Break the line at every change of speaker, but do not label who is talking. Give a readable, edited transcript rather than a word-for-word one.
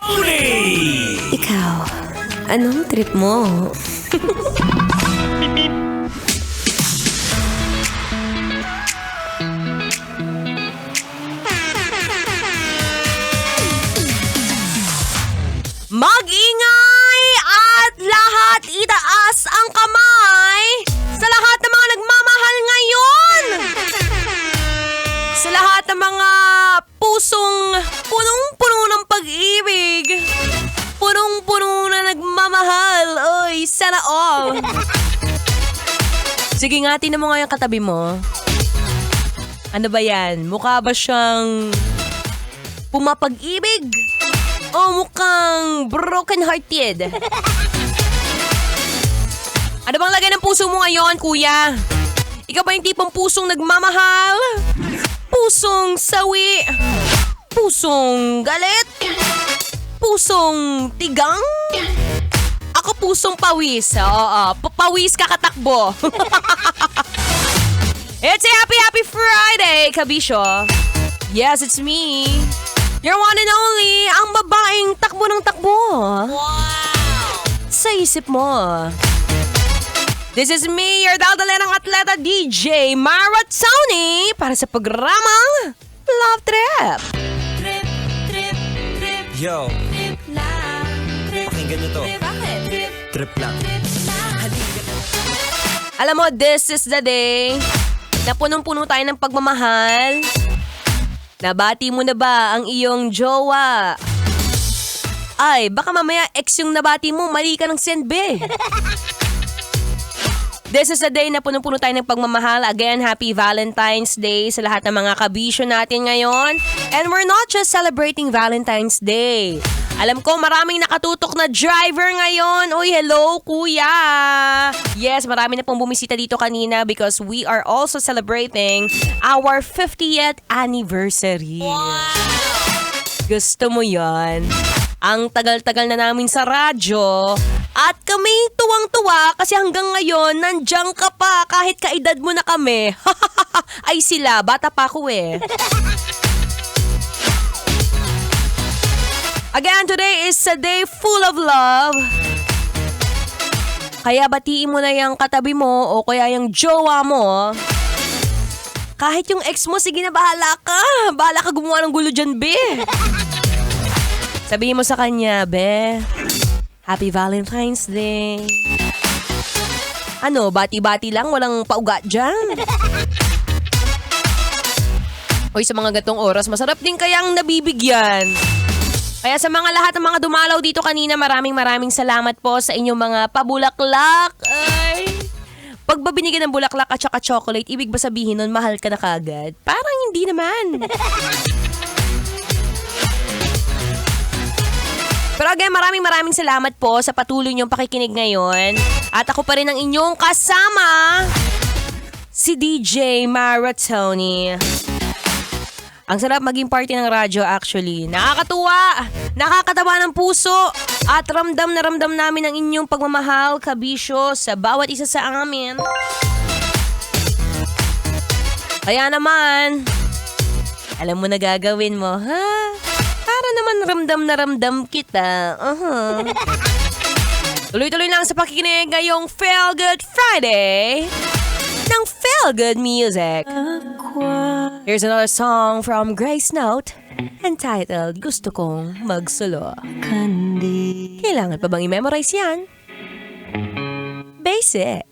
Tonee!
Ikaw, anong trip mo?
Mag-ingay at lahat itaas ang kamay sa lahat ng mga nagmamahal ngayon. Sa lahat ng mga pusong punong-puno ng pag-ibig. Punong-puno na nagmamahal. Oy, sana all. Sige nga, tinan mo nga yung katabi mo. Ano ba yan? Mukha ba siyang pumapag-ibig? O mukhang broken-hearted? Ano bang lagay ng puso mo ngayon, kuya? Ikaw ba yung tipong pusong nagmamahal? Pusong sawi? Pusong galit? Pusong tigang? Ako pusong pawis. Oo, pawis kakatakbo. It's a happy Friday, kabisyo. Yes, it's me. Your one and only, ang babaeng takbo ng takbo. Wow! Sa isip mo. This is me, your daldalerang atleta DJ, Mara Tonee, para sa programang Love Trip.
Trip, trip, trip,
Yo,
trip lang. Trip,
pakinggan nyo to.
trip, bakit? Trip,
Trip lang.
trip lang. Halika na.
Alam mo, this is the day na punong-puno tayo ng pagmamahal. Nabati mo na ba ang iyong jowa? Ay, baka mamaya ex yung nabati mo, mali ka ng send, be. This is a day na punong-puno tayo ng pagmamahal. Again, happy Valentine's Day sa lahat ng mga kabisyo natin ngayon. And we're not just celebrating Valentine's Day. Alam ko, maraming nakatutok na driver ngayon. Uy, hello, kuya. Yes, marami na pong bumisita dito kanina because we are also celebrating our 50th anniversary. Wow! Gusto mo yan? Ang tagal-tagal na namin sa radyo at kami tuwang-tuwa kasi hanggang ngayon nandiyan ka pa kahit kaedad mo na kami. Ay sila, bata pa ako eh. Again, today is a day full of love. Kaya batiin mo na yung katabi mo o kaya yung jowa mo. Kahit yung ex mo, sige na bahala ka. Bahala ka gumawa ng gulo dyan, be. Sabihin mo sa kanya, be, Happy Valentine's Day. Ano, bati-bati lang, walang paugat dyan. Hoy, sa mga gatong oras, masarap din kayang nabibigyan. Kaya sa mga lahat ng mga dumalaw dito kanina, maraming salamat po sa inyong mga pabulaklak. Ay, pag ba binigyan ng bulaklak at saka chocolate, ibig ba sabihin nun mahal ka na kagad? Parang hindi naman. Pero again, maraming salamat po sa patuloy niyong pakikinig ngayon. At ako pa rin ang inyong kasama, si DJ Mara Tonee. Ang sarap maging party ng radyo actually. Nakakatuwa, nakakatawa ng puso, at ramdam na ramdam namin ang inyong pagmamahal, kabisyo, sa bawat isa sa amin. Kaya naman, alam mo na gagawin mo, ha? Para naman ramdam na ramdam kita. Tuloy-tuloy lang sa pakikinig ngayong Feel Good Friday ng Feel Good Music. Here's another song from Grace Note entitled Gusto Kong Magsulo. Kailangan pa bang i-memorize yan? Basic.